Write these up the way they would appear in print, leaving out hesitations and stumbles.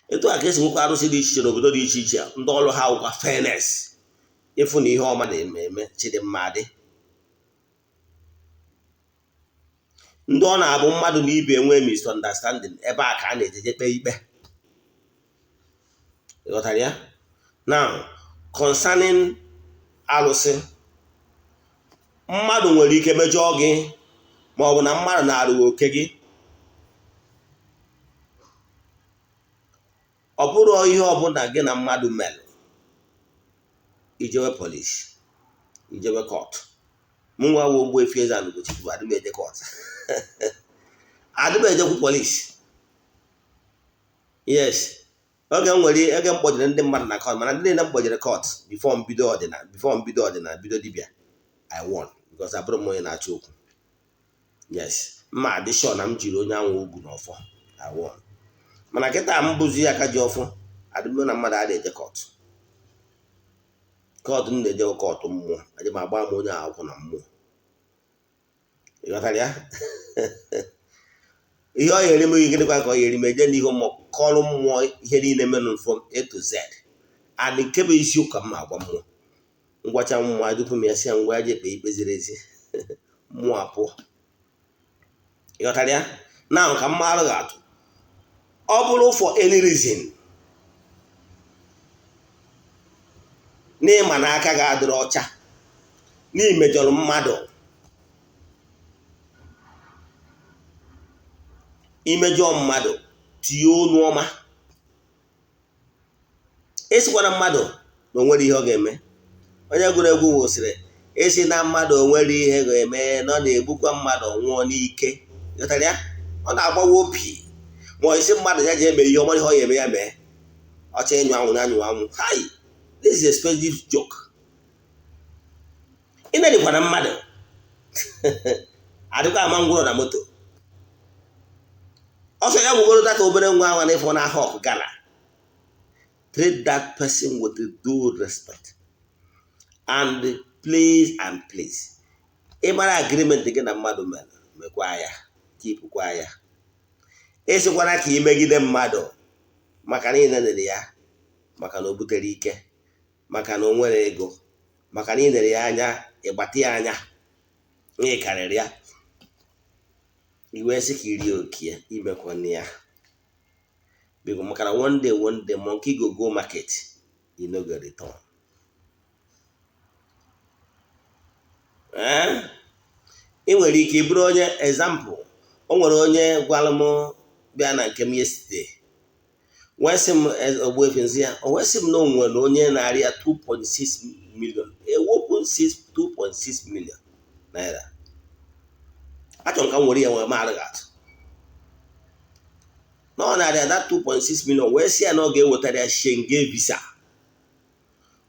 etu a ka esi nwekwa arụsị dị iche iche n'obodo dị iche iche ndị ọrụ ha wụkwa fairness ịfụ na ihe ọma na-eme chidimma dị ndị ọ na-abụ mmadụ na ibe enwe misunderstanding ebe a ka a na-ejeje kpee ikpe ịghọtara ya now concerning arụsị mmadụ nwere ike mejọọ gị ma ọ bụ na mmadụ na-arụghị oke gị ọ bụrụ ihe ọbụla gị na mmadụ mere ijewe police ijewe court mụ nwa wo Ogbuefi EZE-ANA Ugochi bụ adịmeje court adịmejekwu police yes oge mkpọjere ndị mmadụ na court mana ndị niile mkpọjere court before mbido ọdịnala bido dibịa I won because abụrụ m onye na-achọ okwu yes mma adị sure na m jiri onye anwụ ugwu n'ọfọ I won mana kịta m bụzi aka ji ọfọ adịmụ na mmadụ adị eje court m na-eje court mmụọ adị m agba m onye akwụkwọ na mmụọ ịghọtara ya ihe ọ yeri m gịnịkwa ka ọ yeri m eje n'ihu mmụọ kọrọ mmụọ ihe niile menụ from A to Z and nke bụ isiokwu m agwa mmụọ ngwacha mmụọ adụpụ m ya si ya ngwa ya ji ekpe ikpe ziri ezi mmụọ apụọ ịghọtara ya na ka mma arụ ga-atụ ọ bụrụ for any reason n'ịma na aka ga-adịrị ọcha n'imejọrọ mmadụ imejọ mmadụ tinye onu ọma esikwana mmadụ na onwere ihe ọ ga-eme onye gụrụ egwu wụsịrị esi na mmadụ onwere ihe ga-eme na ọ na-egbukwa mmadụ nwụọ n'ike ịghọtara ya ọ na-agbawa obi ma isi mmadụ ya ji eme ihe ọma ihe ọ ya eme ya mee ọcha ịnyụ anwụ na anyụ anwụ hi this is a expensive joke ị na-edikwana mmadụ adịkwa ama ngwụrọ na moto ọsọ ya gwugoro data obere nwa ahụ n'ịfọ n'ahụ ọkụ gala treat that person with due respect and please ịmara agreement gị na mmadụ mere mekwa ya kipụkwa ya esikwana ka imegide mmadụ maka na ị nenere ya maka na o butere ike maka na o nwere ego maka na ị nere ya anya ịgbata ya anya ị karịrị ya iwe sị ka iri oke imekwana ya biko maka na one day monkey go market you no go return ị nwere ike ịbụrụ onye example o nwere onye gwara m bịa na nke m yesterday wee sị m Ogbuefi nzi ya o wee sị m na o nwere onye na-arị ya 2.6 million ewepụ 2.6 million naira achọrọ ka m were ya nwere maara atụ na ọ na-arịa that 2.6 million wee sị ya na ọ ga-ewetara ya Schengen visa.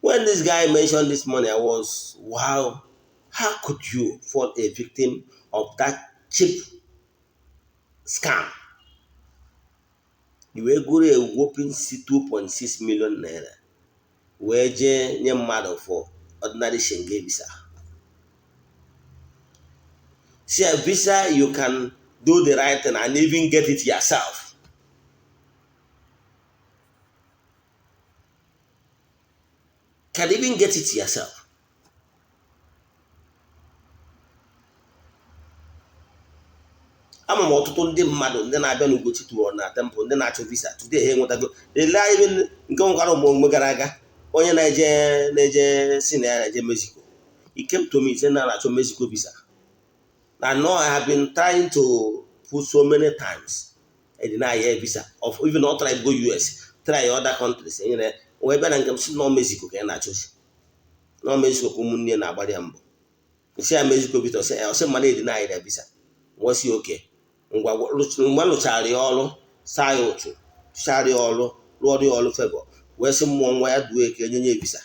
When this guy mentioned this money, I was, wow, how could you fall a victim of that cheap scam? You were going a whopping 2.6 million naira. Where je nye mmadụ for ordinary Schengen visa. See, a visa, you can do the right thing and even get it yourself. Can even get it yourself. Ama m ọtụtụ ndị mmadụ ndị na-abịa n'Ugochi tụrụ na temple ndị na-achọ visa today ha enwetago ele even nke nkwara mgbe gara aga onye na-eje si na ya na-eje Mexico. He came to me say na na-achọ Mexico visa. And no, I have been trying to put so many times I deny a visa of even not try to go US, try other countries. You know, where na nke si no Mexico ka na-achọ si. No Mexico ko munne na agbari ambo. Si a Mexico visa say money deny their visa. Was he okay? Ngwa lụchara ya ọrụ saa ya ụtụ chara ya ọrụ rụọ ya ọrụ favor wee sị mmụọ nwa ya duo eke enye visa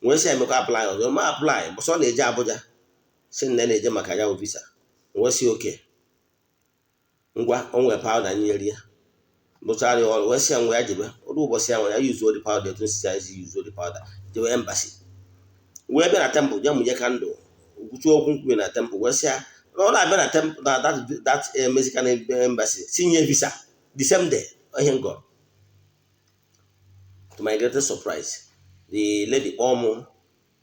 wee sị emekwa apply ọzọ ma apply bụsọ na-eje Abuja si nne na-eje maka ya visa wee sị okay ngwa o nwere powder nyeri ya lụchara ya ọrụ wee sị ya nwa ya jebe ọrụ ụbọchị ya nwa ya use the powder etu si use the powder jebe embassy wee bịa na temple je mụnye kandụl gwutu okwu nkwube na temple wee sị ya no, I've been attempt that Mexican embassy, senior visa, the same day. I ain't gone. To my greatest surprise, the lady almost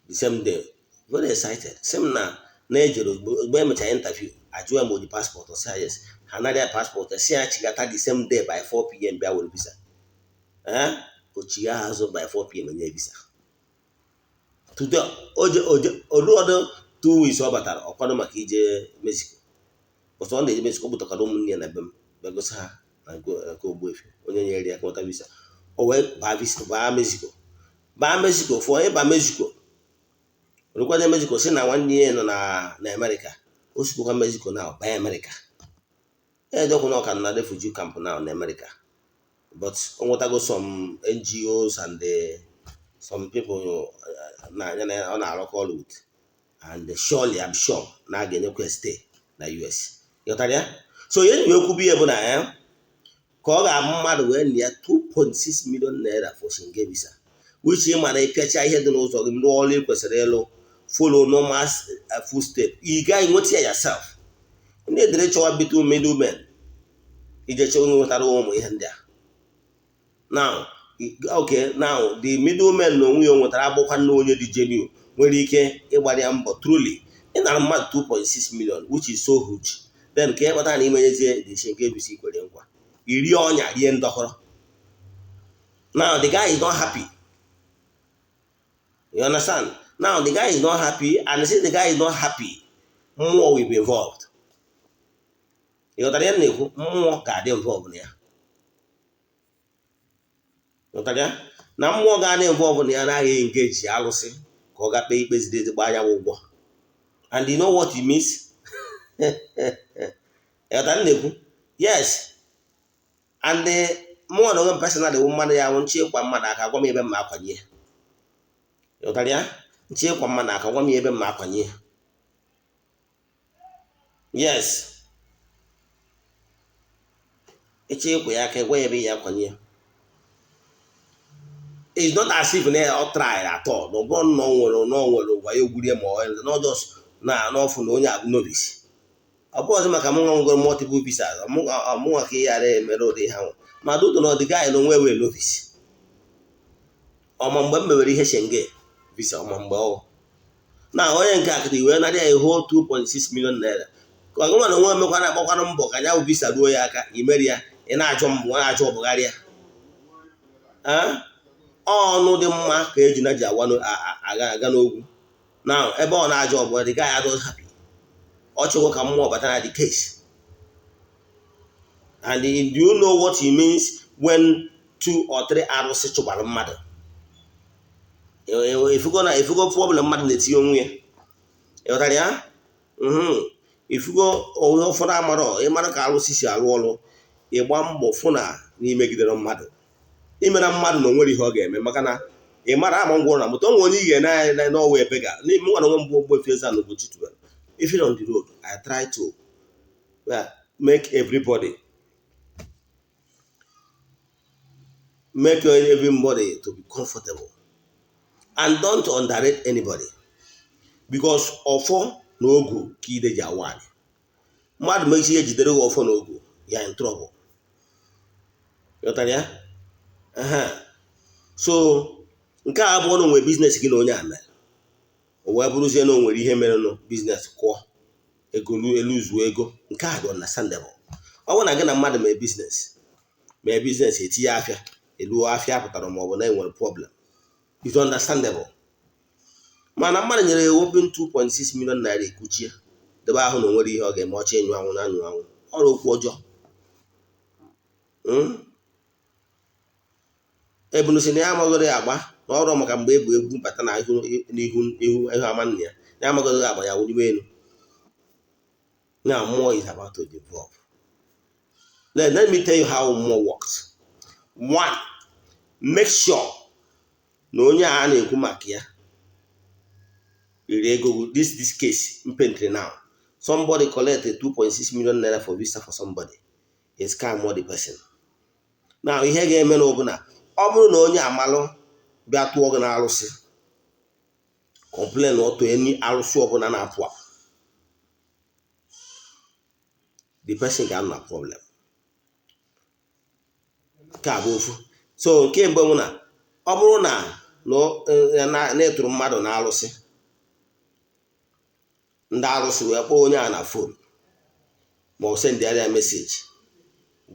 the same day, very excited. Same na ejoro mgbe emechara interview, ajụọ m the passport or say yes. Ha anaghị passport, si ya chigata the same day by 4 p.m. bịa were visa. O chigha azụ by 4 p.m. enye visa. Today, oruodo 2 weeks ọ batara ọkwado maka ije Mexico. But ọ na-eje Mexico bụtakara ụmụnne ya na be m begosi ha na nke Ogbuefi onye nyere ya nweta visa. O wee baa Mexico. Baa Mexico fọ ịba Mexico. Rukwaje Mexico si na nwanne ya nọ na America. O sikwa Mexico now baa America. Ejekwu na ọka na refugee camp now na America. But o nwetago some NGOs and some people na ọ na-arụkọ ọrụ with. And surely I'm sure na a ga-enyekwa stay na US. Yọtara ya? So ihe nyi okwu bụ ihe bụ na ka ọ ga-abụ mmadụ wee nye 2.6 million naira for Schengen visa, which ị ma na ịpịacha ihe dị n'ụzọ gị rụọ ọrụ ị kwesịrị ịlụ, follow normal full step, ị gaghị nweta ya yourself. Ndị edere chọwa bitu middlemen ije chọwa nwetara ụmụ ihe ndị a. Now, okay, now the middlemen na onwe ya nwetara agbụkwa na onye dị genuine nwere ike ịgbara ya mbọ truly ị nara mmadụ 2.6 million, which is so huge. Then ka ịkpata na imenyezie the Schengen visa kwere nkwa iri ọnya rie ndọkọrọ. Now the guy is not happy. You understand? Now the guy is not happy, and since the guy is not happy, more will be involved. You got to know more ga involved in here. You got to na more ga involved in here na engage Arusi ka ọ ga pay ikpe zide ezigbo anya ụgwọ. And you know what it means? You got to know. Yes. And more than one person na the woman ya wonchi kwa mmadụ aka gwa m ebe m akwanye. You got ya? Nchi kwa mmadụ aka gwa m ebe m akwanye. Yes. Echekwa ya ka gwa ebe ya akwanye. It's not as if they all try at all. No one no why you would not just no for no novice. Upon maka m nwego multiple visas. Amụ ka ya mere ụdị ha. Ma do know the guy no nwe novice. Ọma mgbe m mewere ihe Schengen visa ọma mgbe ọ. Na onye nke akịrị wee narị a whole 2.6 million naira. Ka ọ na onwe mekwa na agbakwana mbọ ka ya visa ruo ya aka imeri ya ị na-ajọ mbụ na-ajọ ọbụgharị ya. Ọnụ dị mma ka ejuna ji aga n'ogwu. Now ebe ọ na-ajọ ọbụ the guy is happy. Ọ chọrọ ka mmụọ bata na the case. And do you know what it means when 2 or 3 arụsị chụbara mmadụ? If you go problem mmadụ na-etinye onwe ya. Ịghọtara ya? If you go ụfọdụ amarọ ịmara ka arụsị si arụ ọrụ, ịgba mbọ fụ na n'imegidere mmadụ. Imere mmadụ na onwere ihe ọ ga-eme maka na ị mara ama ngwụrụ na moto onwe onye ihe na n'ọwa ebega n'ime nwa na nwe mbụ Ogbuefi EZE-ANA Ugochi tubelu. If you're on the road, I try to make everybody to be comfortable, and don't underrate anybody, because ọfọ na ogu ka ide ji awani. Mmadụ ma isi ejidere gị ọfọ na ogu ya in trouble. Yọtara ya? So nke a abụọ na onwe business gị na onye a mere. O wee bụrụzie na o nwere ihe mere no business kwụọ ego eluzuo ego. Nke a dị understandable. Ọ bụrụ na gị na mmadụ mee business etinye afịa elu afịa pụtara ma ọ bụ na enwere problem, it's understandable. Mana mmadụ nyere ya whopping 2.6 million naira ekuchie debe ahụ na onwere ihe ọ ga-eme ọchị enyu anwụ na anyụ anwụ. Ọrụ okwu ọjọọ. Ebunusi na ya amaghịrị agba na ọrụ maka mgbe ebu egwu bata na ihu amanne ya. Ya amaghịrị agba ya wụliwe elu. Now more is about to develop. Let me tell you how more works. 1, make sure na onye a na-ekwu maka ya ego this case impentry now. Somebody collected 2.6 million naira for visa for somebody. A scam or the person. Now ihe ga-eme na ọbụna ọ bụrụ na onye amalụ bịa tụọ gị na arụsị, complain otu enyi arụsị ọbụla na-apụ apụ, the person ga na problem. Ka bụ ofu. So nke mgbe mụ na ọ bụrụ na na-eturu mmadụ na arụsị, ndị arụsị wee kpọọ onye a na fon ma ọ sendịara ya meseji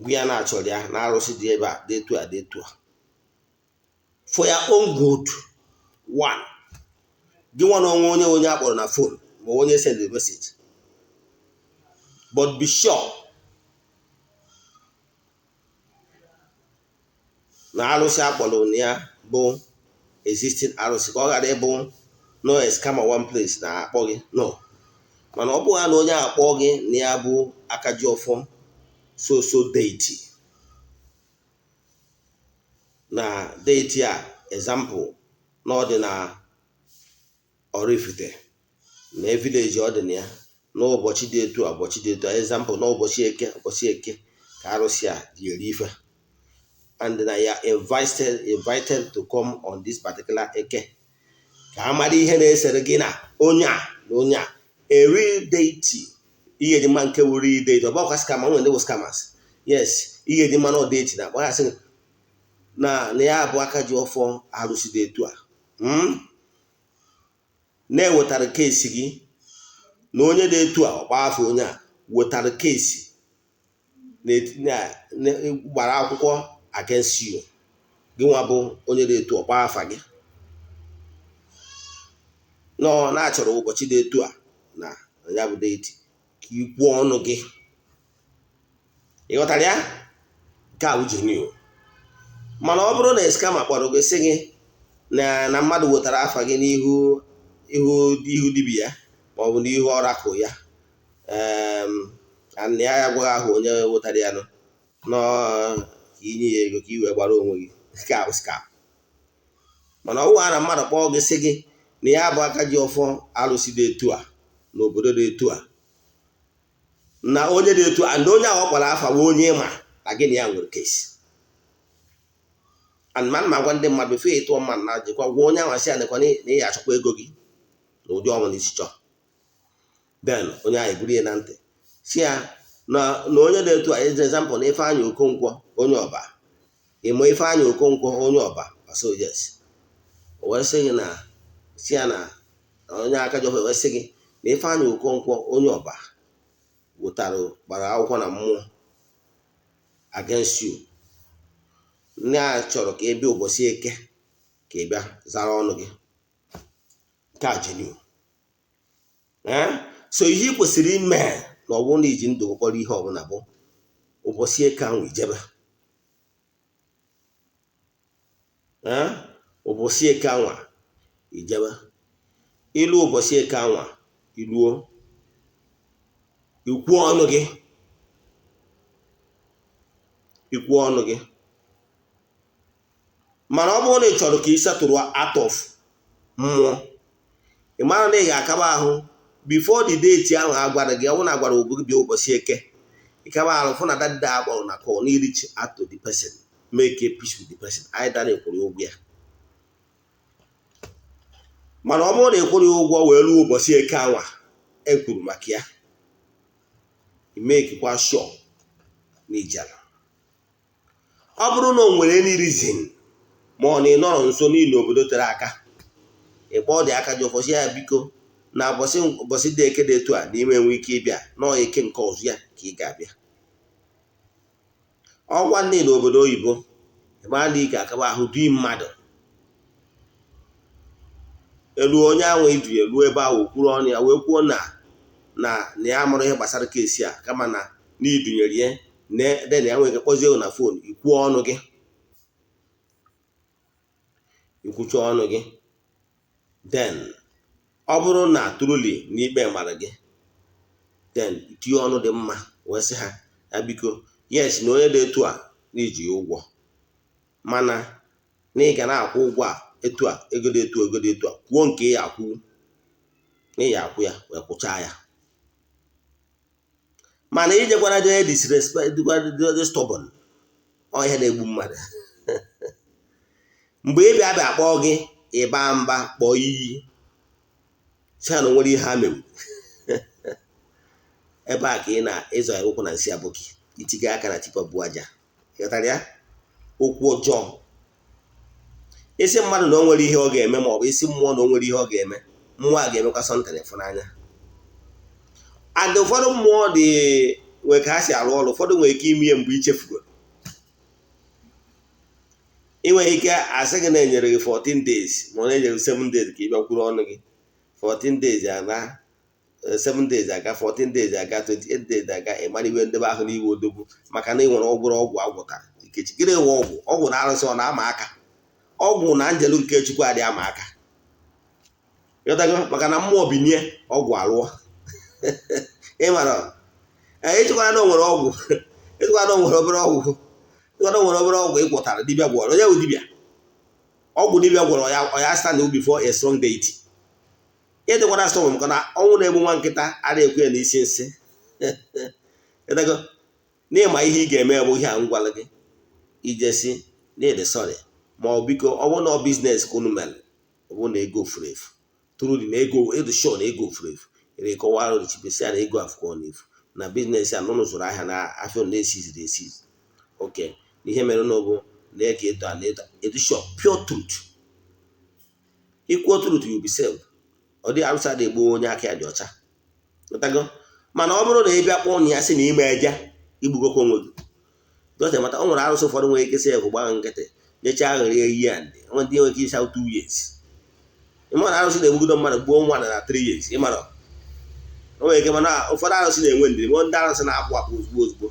gwa ya na-achọrọ ya na arụsị dị ebe a detu a detu a for your own good. One, gị nwa na onye akpọrọ na fon ma onye sendịrị meseji, but be sure na arụsị akpọrọ na ya bụ existing arụsị, ka ọ ghara ịbụ no scam one place na akpọ gị no, mana ọ bụghị na onye akpọ gị na ya bụ Akajiọfọ so deity, na deity a example na ọ dị na oraifite na village ọ dị na ya n'ụbọchị dị etu a ụbọchị dị etu a, example na ụbọchị eke ka arụsị a ji eri ife, and na ya invited to come on this particular eke ka amara ihe na-esere gị na onye a na onye a a real deity. Ihe dị mma nke wuru deity, ọ bụkwa scam, nwere ndị bụ scammers. Yes, ihe dị mma na deity na akpaghasị na ya bụ Akajiọfọ arụsị dị etu a na-ewetara kesi gị na onye dị etu a ọkpa afọ onye a wetara kesi gbara akwụkwọ against you, gị nwa bụ onye dị etu ọkpa afa gị nọ na-achọrọ ụbọchị dị etu a na ya bụ deity ka ikwuo ọnụ gị, ịghọtara ya ka ujenio. Mana ọ bụrụ na scam kpọrọ gị sị gị na mmadụ wetara afa gị n'ihu dibịa ma ọ bụ n'ihu ọrakụ ya, na ya agwaghị ahụ onye wetara ya nọ inye ya ego ka i wee gbara onwe gị, ka bụ scam. Mana ọ bụrụ na mmadụ kpọọ gị sị gị na ya bụ Akajiọfọ arụsị dị etu a n'obodo dị etu a na onye dị etu a, na onye ahụ kpọrọ afa bụ onye ma na gị na ya nwere kesi, and man ma gwa ndị mmadụ fe ịtụọ mmadụ na jikwa gwa onye ahụ asị ya nekwa na ị achọkwa ego gị na ụdị ọnwụ isi chọọ, then onye ahụ eburu ya na ntị si ya na onye dị etu a, example na Ifeanyị Okonkwo onye ọba, ịma Ifeanyị Okonkwo onye ọba, so yes, o wee sị gị na si ya na onye Akajiọfọ wee sị gị na Ifeanyị Okonkwo onye ọba gbara akwụkwọ na mmụọ against you, nne a chọrọ ka ị bịa ụbọchị eke ka ị bịa zara ọnụ gị, ka genuine. So ihe ị kwesịrị ime na ọ bụrụ na iji ndụ kpọrọ ihe ọbụla bụ ụbọchị eke ahụ ijebe, ụbọchị eke anwa ijebe, ilu ụbọchị eke anwa iluo ikwuo ọnụ gị. Mana ọ bụrụ na ị chọrọ ka ị setụrụ out of mmụọ, ị mara na ị ga-akaba ahụ before the date ahụ agwara gị, ọ bụrụ na agwara ogo gị bịa ụbọchị eke, ịkaba ahụ fụ na dada akpọrọ na call na reach out to the person, make a peace with the person, either na ekwuru ụgwọ ya. Mana ọ bụrụ na ekwuru ụgwọ wee ruo ụbọchị eke anwa ekwuru maka ya, imekikwa sure na ijara. Ọ bụrụ na o nwere any reason ma ọ na ị nọrọ nso n'ile obodo tere aka, ịkpọ dị Akajiọfọ ya biko na ụbọchị dị eke dị etu a n'ime enwe ike ịbịa nọọ eke nke ọzọ ya ka ị ga-abịa. Ọgwa ndị n'obodo oyibo ebe a na ị ga-akaba ahụ dị mmadụ elu onye ahụ idunye ruo ebe ahụ kwuru ọnụ ya wee kwuo na ya mụrụ ihe gbasara kesi a, kama na idunyere ya na ya nwere ike kpọzie na fon ikwuo ọnụ gị, ikwucha ọnụ gị, then ọ bụrụ na truly n'ikpe mara gị, then itinye ọnụ dị mma wee sị ha ya biko yes na onye dị etu a n'iji ụgwọ, mana na ị ga na-akwụ ụgwọ a etu a ego dị etu a kwuo nke ya akwụ na ya akwụ ya wee kwụcha ya. Mana ijekwara dị disrespect dị stubborn, ọ ihe na-egbu mmadụ. Mgbe ị bịa kpọọ gị ịba mba kpọọ iyi si na nwere ihe ha mewu ebe a ka ị na-ịzọ ya ụkwụ na nsị abụghị itinye aka na tipa bụ aja, ịghọtara ya? Okwu ọjọọ isi mmadụ na o nwere ihe ọ ga-eme ma ọ bụ isi mmụọ na o nwere ihe ọ ga-eme, mmụọ a ga-emekwa sọntịn ịfụnanya. And ụfọdụ mmụọ dị nwere ka ha si arụ ọrụ, ụfọdụ nwere ike ime ihe mgbe ichefugoro. ị nwere ike asị gị na enyere gị 14 days ma ọ na-enyere 7 days ka ị bịakwuru ọnụ gị. 14 days aga, 7 days aga, 14 days aga, 28 days aga, ị mara iwe ndebe ahụ n'iwe odogwu maka na ị nwere ọgwụ agwụtara ikechi. Gịnị nwe ọgwụ na arụsị ọ na-ama aka? Ọgwụ na njelu nke Chukwu adị ama aka, maka na mmụọ binie ọgwụ alụọ. ịmara ịchịkwara na onwere ọgwụ, ịchịkwara na onwere obere ọgwụ, ịchịkwara na onwere obere ọgwụ ịkwụtara dibịa gwọrọ. Onye bụ dibịa? Ọgwụ dibịa gwọrọ ya stand before a strong deity. Ịdịkwara strong maka na ọnwụ na-egbu nwa nkịta ara ekwe ya n'isi nsị. N'ịma ihe ị ga-eme bụ ihe a ngwala gị ijesi na-ede sọrị ma ọ biko ọ bụrụ na ọ biznes ka unu mere, ọ bụrụ na ego furu efu tụrụ dị na ego edu shọ na ego furu efu ịrịkọwa arụ chipesi ya na ego afụkọ n'efu na biznes ya n'ụlọ zụrụ ahịa na afọ na-esiziri esizi. Oke, ihe mere n'ogo na-eke edo a na edu shọ pure truth. Ikwuo truth you be saved. Ọ dị arụsị adị egbu onye aka ya dị ọcha. Mana ọ bụrụ na ị bịa kpọọ na ya sị na ime eja igbugokwa onwe gị, dọta mata o nwere arụsị ụfọdụ nwere ike sị ya bụ gbaa nkịtị nyecha aghịrị eyi ya ndị nwe ndị nwere ike ịsa 2 years. Ịma na arụsị na-egbugido mmadụ gbuo nwa na 3 years. Ịmara o nwere ike, mana ụfọdụ arụsị na-enwe ndidi, ndị arụsị na-apụ apụ ozugbo ozugbo.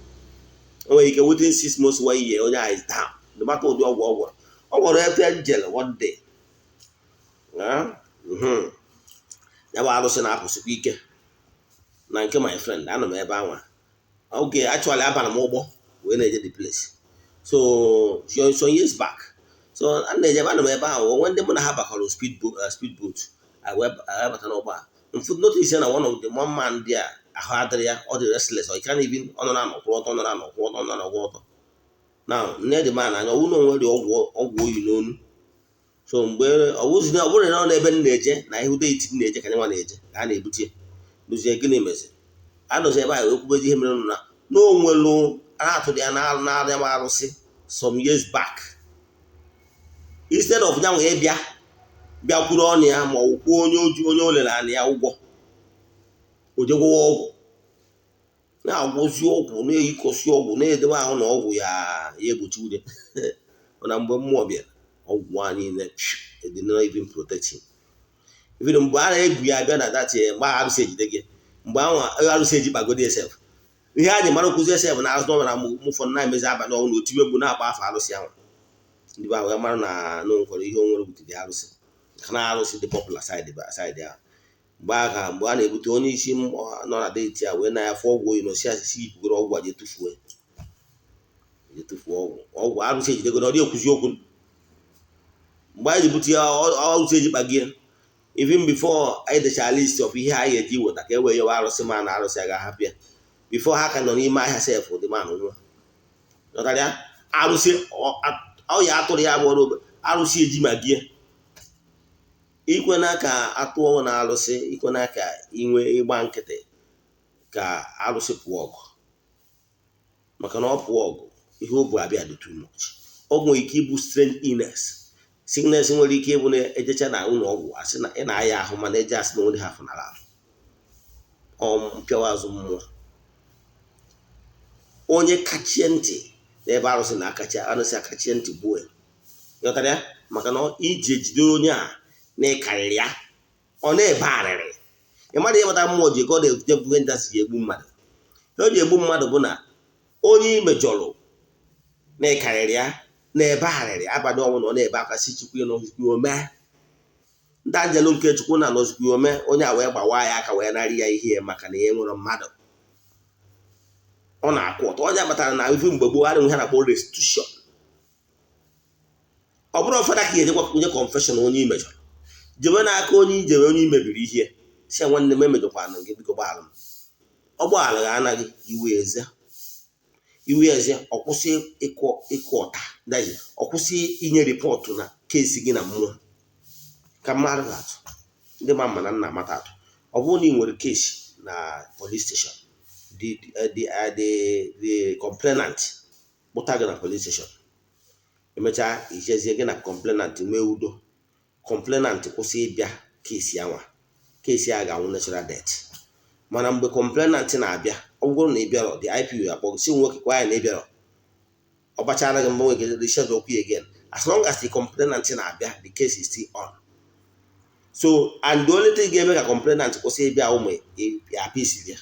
O nwere ike within 6 months 1 year onye ahụ is down. No matter ụdị ọgwụ ọ gwọrọ efe angel one day. Ya bụ arụsị na-apụsịkwa ike na nke my friend anọ m ebe anwa. Oge actually abara m ụgbọ wee na-eje the place so years back. So a na-eje ebe anọ m ebe ahụ onwe ndị mụ na ha bakọrọ speedboat abata n'ụgbọ a. Mfu notice na one of the one man there ahụ adịrị ya, ọ dị restless, or can't even ọ nọ na anọkwụ ọtọ, nọ na anọkwụ ọtọ, nọ na anọkwụ ọtọ. Now nne dị man anya ọwụ na onwere ọgwụ oyi n'onu. So mgbe ọ bụrụ na ọ na-ebe m na-eje na ihu deiti m na-eje ka nwa na-eje ka a na-ebutie dozie gịnị mezi anọzi ebe ahụ ekwubezi ihe mere na n'onwelu atụrụ ya na-arịa m arụsị some years back. Instead of nyanwe bịakwuru ọnụ ya ma ọ kwuo onye o lere anya ya ụgwọ ojegwowa ọgwụ na-agwụzi ọgwụ na-eyikosi ọgwụ na-edebe ahụ na ọgwụ ya egbochi ude. Mana mgbe mmụọ bịara ọgwụ a niile dị not even protecting. Even mgbe a na-egwu ya abịa na dati mgbe arụsị ejide gị, mgbe ahụ arụsị eji kpagodi esef ihe a ji mara nkụzi esef na azụ na ụfọdụ na-emezi abalị ọnwụ na otiwe bụ na-akpa afọ arụsị ahụ. Ndị be ahụ ya mara na nwere ihe o nwere butere arụsị ka na arụsị dị popular side ahụ. Mgbe a na-ebute onye isi nọ na deeti a wee na ya fụ ọgwụ oyi na osi asịsị ipugoro ọgwụ a je tụfuo ọgwụ arụsị ejidegoro ọ dị ekwuzi okwu. Mgbe anyị ji bute ya arụsị eji kpagie even before anyị dechara list of ihe anyị eji weta ka e wee yewe arụsị ma na arụsị a ga-ahapụ ya before ha ka nọ n'ime ahịa sef dị manụ nwa nọtarịa arụsị ọya atụrụ ya bụ ọrụ arụsị eji magie. Ikwena ka atụọ na arụsị, ikwena ka inwe ịgba nkịtị ka arụsị pụọ ọgụ, maka na ọ pụọ ọgụ ihe o bu abịa dị too much. Ọ nwere ike ịbụ strange illness. Sickness nwere ike ịbụ na ejecha na ụlọ ọgwụ asị na ị na-aya ahụ mana eje asị na onye ha fụnara ahụ mpịawa azụ mmụọ. Onye kachie ntị n'ebe arụsị na-akachi arụsị akachie ntị gbuo yọtara ya, maka na iji ejide onye a na-ekarịrị ya ọ na-ebe arịrị. Ị mara ịmata mmụọ ji ka ọ na-ebute ndasị ji egbu mmadụ. Ihe o ji egbu mmadụ bụ na onye imejọrọ na-ekarịrị ya na-ebe arịrị abalị ọnwụ na ọ na-ebe akasị Chukwu n'ozukwu ome. Ndị anjelu nke Chukwu na n'ozukwu ome onye a wee gbawa ya aka wee narị ya ihe maka na ya nwere mmadụ ọ na-akwụ ọtọ. Onye batara na ifu mgbe gboo adịghị ha na-akpọ restitution. Ọ bụrụ ụfọdụ ka ejekwa onye confession onye imejọrọ jebe n'aka onye ijebe onye imebiri ihe si ya nwanne m emejọkwana gị biko gbaala m. Ọgbaala ga anaghị iwe eze ọkwụsị ịkụ ọta daji ọkwụsị inye ripọtụ na kesi gị na mmụọ ka mmadụ ga-atụ ndị ma mma na nna amata atụ. Ọ bụrụ na ị nwere kesi na police station the complainant kpụta gị na police station emechaa ichezie gị na complainant nwee udo, complainant kwụsị ịbịa kesi anwa, kesi a ga-anwụ natural death. Mana mgbe complainant na-abịa, ọ bụrụ na ị bịara the IPO akpọ si nwoke kwa ya na ị bịara, ọ gbachara gị mgbe nwe gị schedule okwu again. As long as the complainant na-abịa, the case is still on. So and the only thing ga-eme ka complainant kwụsị ịbịa ụmụ apisi bịa.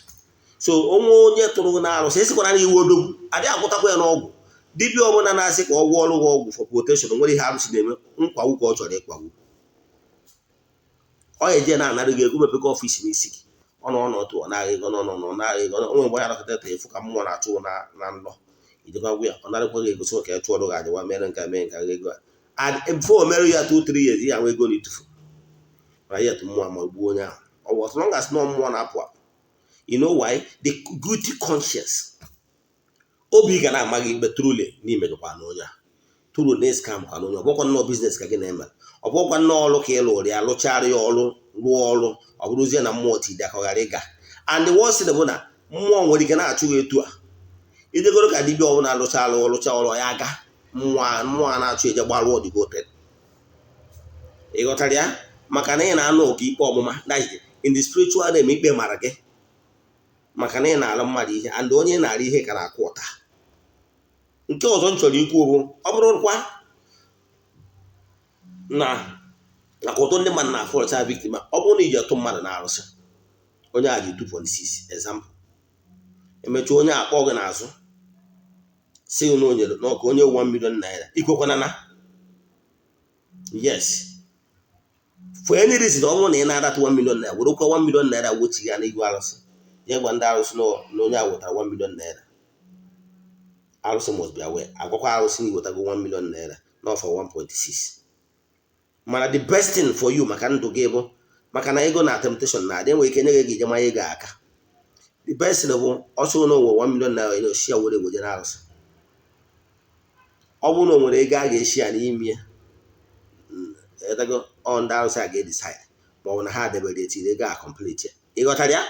So onye tụrụ na arụsị esikwana na iwu odogwu adịghị agwụtakwa ya n'ọgwụ. Dibịa ọbụla na-asị ka ọ gwọọ ọrụ gị ọgwụ for protection nwere ihe arụsị na-eme nkwagwu ka ọ chọrọ ịkwagwu. Ọ eje na-anara gị ego mepeka ọfisi n'isi gị, ọ nọ n'ọtụ ọ naghị ego naghị ego onwe mgbe ya nakọta efu ka mmụọ na-achụ na nlọ ijekwa gwa ya ọ narakwa gị ego so ka chụọ ọrụ gị adịwa mere nke mee nke ego a before mere ya 2-3 years ya nwe ego n'itufu ma yet mmụọ ma gbuo onye ahụ. As long as no mmụọ na-apụ apụ. You know why? The guilty conscience. Obi ga na-ama gị ikpe truly n'ime gịkwa na onye a turu na scam kwa na onye ọbụkwa nnọọ biznes ka gị na-eme, ọbụkwa nnọọ ọrụ ka ị lụrụ ya lụchara ya ọrụ rụọ ọrụ ọ bụrụzie na mmụọ tide ka ọ ghara ịga. And the worst thing bụ na mmụọ nwere ike na-achụ gị etu a idegoro ka dibịa ọbụla lụcha ọrụ ya aga mmụọ a na-achụ eje gbarụ ọdịgote. Ị ghọtara ya? Maka na ị na-anụ ọka ikpe ọmụma in the spiritual realm ikpe mara gị maka na ị na-alụ mmadụ ihe and onye na-ara ihe ka na-akwụ ụta. Nke ọzọ m chọrọ ikwu bụ ọ bụrụkwa na ụtụ ndị mmadụ na-afụ ọcha victim, ọ bụrụ na iji atụ mmadụ na-arụsị onye a ji 2.6 example emechaa onye akpọ gị n'azụ si na onye n'ọka onye 1 million naira ikwekwana na yes for any reason. Ọ bụrụ na ị na-adata 1 million naira were ụkwa 1 million naira wochi ya na igwe arụsị ya gwa ndị arụsị na onye a wetara 1 million naira. Arụsị must be aware. Agwakwa arụsị na iwetago 1 million naira not for 1.6. Mana the best thing for you maka ndụ gị bụ maka na ego na temptation na adị enwe ike nye gị ije ma ego aka. The best thing bụ ọsọ na onwe 1 million naira na oshi ya were egoje na arụsị. Ọ bụrụ na o nwere ego a ga-eshi ya n'ime ya etago on ndị arụsị a ga-decide ma ọ bụ na ha debere etiri ego a complete. Ị ghọtara ya?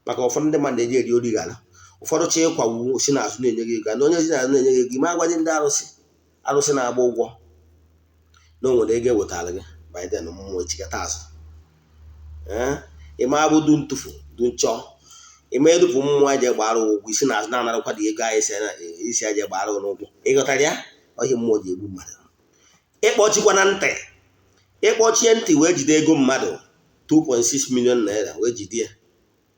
Maka ụfọdụ ndị mmadụ na-eji eri ori gara ụfọdụ chi ịkwagbu si n'azụ na-enye gị ego na onye si n'azụ na-enye gị ego ime agwaji ndị arụsị na-agba ụgwọ na o nwere ego ewetara gị by then mmụọ echikata azụ. Ime abụ du ntụfu du nchọ ime edupụ mmụọ eji gbara ụgwọ isi n'azụ na-anarakwa dị ego anyị isi eji gbara n'ụgwọ. Ị ghọtara ya? Ọhịa mmụọ ji egbu mmadụ. Ịkpọchikwa na ntị ịkpọchie ntị wee jide ego mmadụ 2.6 million naira wee jide ya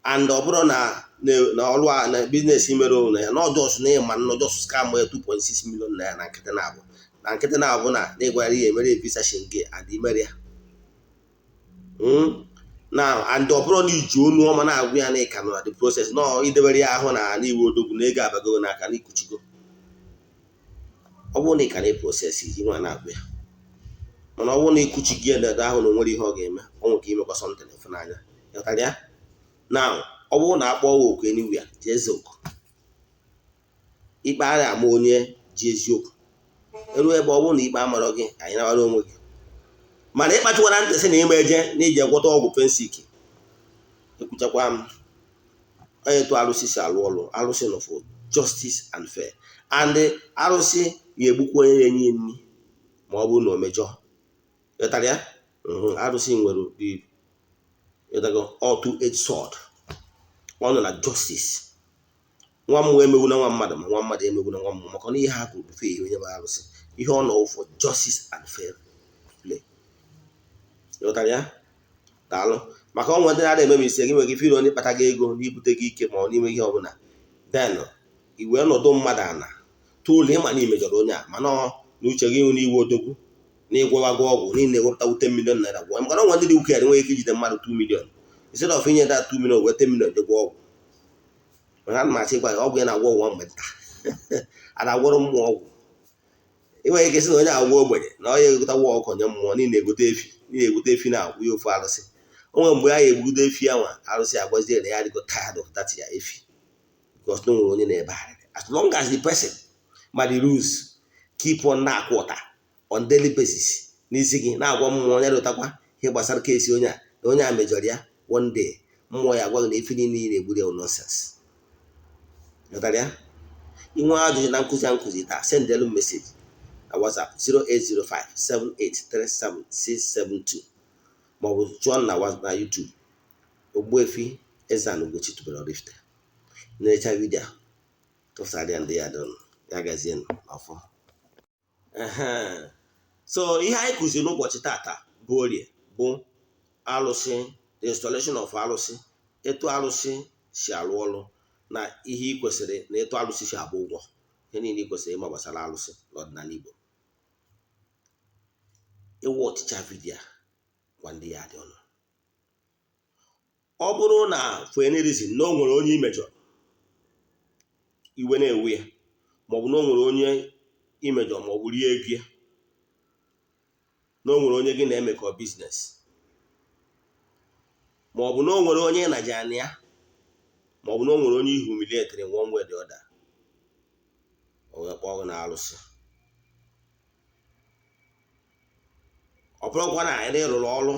and ọ bụrụ na ọrụ a na biznes mere onwe ya na ọjọs na ịma nnọjọs scam ya 2.6 million naira na nkịtị na-abụ na ịgwara ya emere visa Schengen and imere ya na and ọ bụrụ na iji onu ọma na-agwụ ya na ịka nọ na the process nọ idebere ya ahụ na iwu odogwu na ego abago n'aka na ikuchigo. Ọ bụrụ na ị ka na-eproses iji nwa na-agwụ ya mana ọ bụrụ na ikuchi gị na ahụ na onwere ihe ọ ga-eme ọ nwere ka imekwa sọntịn ịfụnanya. Ghọtara ya? Now ọ bụrụ na akpọ oku anywhere jee oku ikpe agha ama onye ji eziokwu eruo ebe ọ bụrụ na ikpe amarọ gị anyị nawara onwe gị mana ịkpachikwara ntị sị na ịma eje na iji gwọta ọgwụ pensik ekwuchakwa m onye tụ arụsị si alụ ọrụ. Arụsị nọ for justice and fair and arụsị ga-egbukwa onye na-enye nri ma ọ bụrụ na o mejọ. Ghọtara ya? Arụsị nwere all two-edged sword. Ọ nọ na justice. Nwa mmụọ emegbu na nwa mmadụ ma nwa mmadụ emegbu na nwa mmụọ maka na ihe ha kwuru bufe ihe onye bụ arụsị ihe ọ nọ for justice and fair play. Ghọtara ya? Daalụ. Maka ọ nwere ndị na-ada eme ise gị nwere ike ifiri onye kpata gị ego n'ibute gị ike ma ọ n'ime ihe ọbụla then iwe nọdụ mmadụ ana tụụlụ ịma na imejọrọ onye a mana n'uche gị n'iwu odogwu na ịgwọwago ọgwụ niile ewepụta 10 million naira gwọ maka na ọ nwere ndị dị uke nwere ike ijide mmadụ 2 million instead of inye that 2 million wee 10 million degwa ọgwụ. Mana ana m achị gwa ọgwụ ya na-agwọ ụwa mgbe nta a na-agwọrọ mmụọ ọgwụ. Enweghị ike sị na onye agwọ ogbenye na ọ ya egota wa ọkọ nye mmụọ niile egote efi na-akwụ ya ofu arụsị. O nwere mgbe ya egbudo efi anwa arụsị agwaziere ya dịgo tired of that ya efi because no nwere onye na-ebe arịrị. As long as the person ma the rules keep on na-akwụ ụta on daily basis n'isi gị na-agwa mmụọ onye dụtakwa ihe gbasara kesi onye a na onye a mejọrọ ya one day mmụọ ya agwaghị na efi niile na-egburu ya nonsense. Ghọtara ya? Inwe ajụjụ na nkụzi taa sendelu meseji na WhatsApp 08057837672 maọbụ chụọ na YouTube Ogbuefi EZE-ANA Ugochi tubelu oraifite. Na-echa vidio tụsara ndị ya dịrị ya gazie n'ọfọ. So ihe anyị kụziri n'ụbọchị tata bụ orie bụ alụsị, the installation of alụsị, etu alụsị si arụ ọrụ na ihe ị kwesịrị na etu alụsị si agba ụgwọ, ihe niile ị kwesịrị ịma gbasara alụsị n'ọdịnala Igbo. Ịwụ ọchịcha vidio gwa ndị ya dị ọnụ. Ọ bụrụ na for any reason na o nwere onye imejọ iwe na-ewe ya, maọbụ na o nwere onye imejọ maọbụ rie ego, na o nwere onye gị na-emekọ biznes, maọbụ na o nwere onye na-aja anya ya, maọbụ na o nwere onye ihu humiliated in one way or the other, ọ ga-akpọ ọgụ na alụsị. Ọ bụrụkwa na anyị rụrụ ọrụ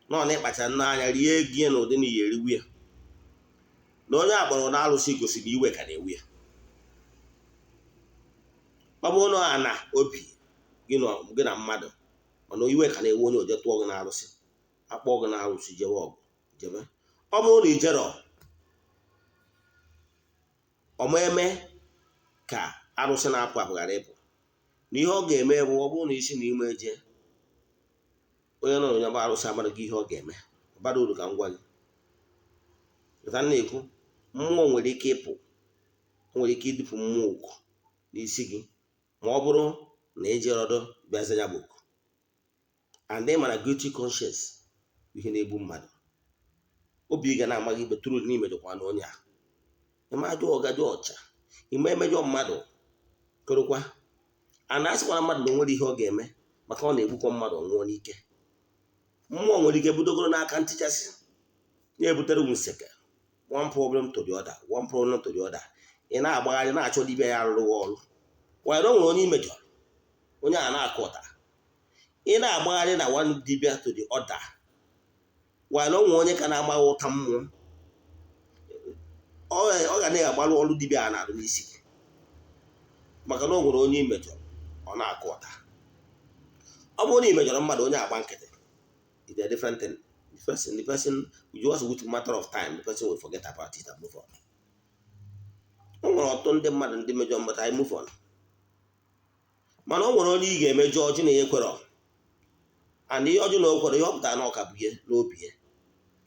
nọ na ịkpacha n'anya rie ego na ụdị na ihe eriwe ya, na onye agbara na alụsị gosiri iwe ka na-ewe ya. Ọ bụrụ na ana obi gị na mmadụ mana iwe ka na-ewe onye oje tụọ gị na alụsị, akpọ gị na alụsị jewe ọgụ jebe. Ọ bụrụ na ijero ọma eme ka alụsị na-apụ apụ ghara ịpụ, na ihe ọ ga-eme bụ ọ bụrụ na isi na ime eje onye nọ onye gba alụsị amara gị ihe ọ ga-eme, bara uru ka m gwa gị. Na-ekwu mmụọ nwere ike ịpụ, nwere ike idupụ mmụọ oku n'isi gị ma ọ bụrụ na ejerodo bịaza ya bụ oku. And ị mara guilty conscience ihe na-egbu mmadụ, obi ga na-ama gị ikpe tụrụ n'imejọkwa na onye a ịmajụ ọgajọ ọcha ime emejọ mmadụ kụrụkwa a na-asịkwana mmadụ na onwere ihe ọ ga-eme maka ọ na-egbukwa mmadụ nwụọ n'ike. Mmụọ nwere ike budogoro n'aka ntichasị na-ebutere nseke, one problem to the other, one problem to the other. Ị na-agbagharị na-achọ dibịa ya arụrụ ọrụ wanyere o nwere onye imejọ onye a na-akụ ụta. Ị na-agbagharị na one dibịa to the other wanyere o nwere onye ka na-agbaghị ụta mmụọ, ọ ga na-agbalụ ọrụ dibịa a na-arụ n'isi maka na o nwere onye imejọ ọ na-akụ ụta. Ọ bụrụ na imejọrọ mmadụ onye agba nkịtị, it's a different thing. The person will just with a matter of time, the person will forget about it and move on. O nwere ọtụtụ ndị mmadụ ndị mejọ mbata anyị move on, mana o nwere onye ị ga-emejọ ọjị na ihe kwere, and ihe ọjị na o kwere ihe ọ pụtara na ọka bụ ihe n'obi ya,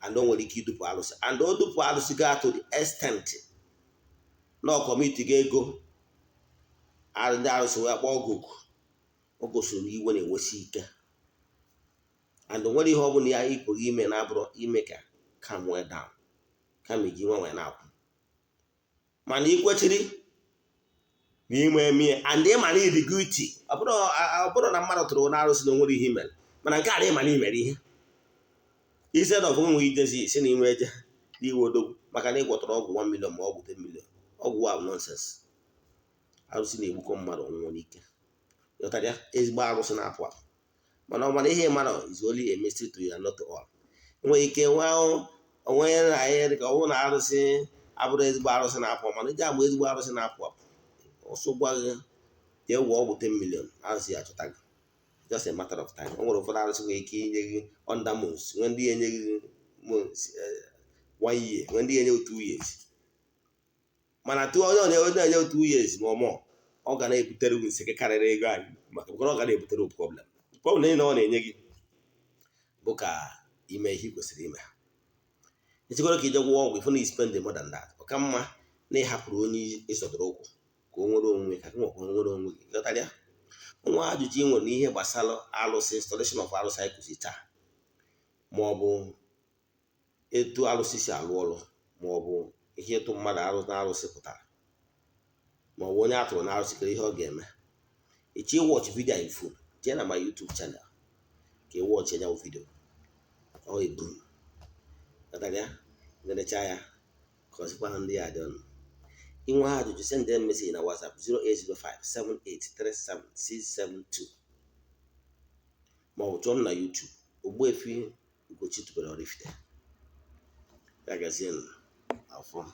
and o nwere ike idupụ alụsị, and o dupụ alụsị gaa to the extent na ọkọmiti ga-ego ndị alụsị wee kpọọ gị oku. O gosiri na iwe na-enwesi ike, and o nwere ihe ọ bụla ya ịpụghị ime na-abụrụ ime ka calm down kama iji nwe na-akwụ. Mana ikwechiri na ime eme and ịma na ịdị guilty, ọ bụrụ na mmadụ tụrụ na arụsị na onwere ihe imere, mana nke a na ịma na imere ihe instead of nwe ijezi isi na ime eje n'iwe odogwu maka na ịgwọtara ọgwụ 1 million ma ọgwụ 10 million. Ọgwụ a bụ nonsense. Arụsị na-egbukọ mmadụ nwụọ n'ike, yọtara ezigbo arụsị na-apụ apụ. Mana ọ mana ihe mara is only a mystery to you and not all. Nwere ike nwa onwe na anyị dịka ọ bụrụ na arụsị abụrụ ezigbo arụsị na-apụ, mana iji agba ezigbo arụsị na-apụ apụ ọsọ gwa gị jee gwọ ọgwụ 10 million, arụsị ya achọta gị. Just a matter of time. O nwere ụfọdụ arụsị nwere ike inye gị under months, nwee ndị enye gị months 1 year, nwee ndị enye 2 years. Mana onye na-enye 2 years ma ọ ga na-ebutere gị nseke karịrị ego anyị maka ọ ga na-ebutere problem. Problem niile ọ na-enye gị bụ ka ime ihe kwesịrị ime. Echegoro ka ije gwụọ ọgwụ ifu na spend more than that. Ọ ka mma na ịhapụrụ onye ịsọdụrụ ụkwụ ka o nwere onwe ka nwekwa nwere onwe gị. Ghọtara ya? Nwa ajụjụ ị nwere n'ihe gbasara alụsị, installation of alụsị anyị kụzi taa, ma ọ bụ etu alụsị si alụ ọrụ, ma ọ bụ ihe ịtụ mmadụ na alụsị pụtara, ma ọ bụ onye atụrụ na alụsị kere ihe ọ ga-eme, echi watch video in full, jee na my YouTube channel ka watch ya video ọ eburu. Ghọtara ya? Nerecha ya ka ọzịkwa ndị ya dị ọnụ. Inwe ajụjụ send them message na WhatsApp 08057837672 ma ọ bụ chọọ m na YouTube Ogbuefi Ugochi tubelu oraifite. Ya gazie afọ.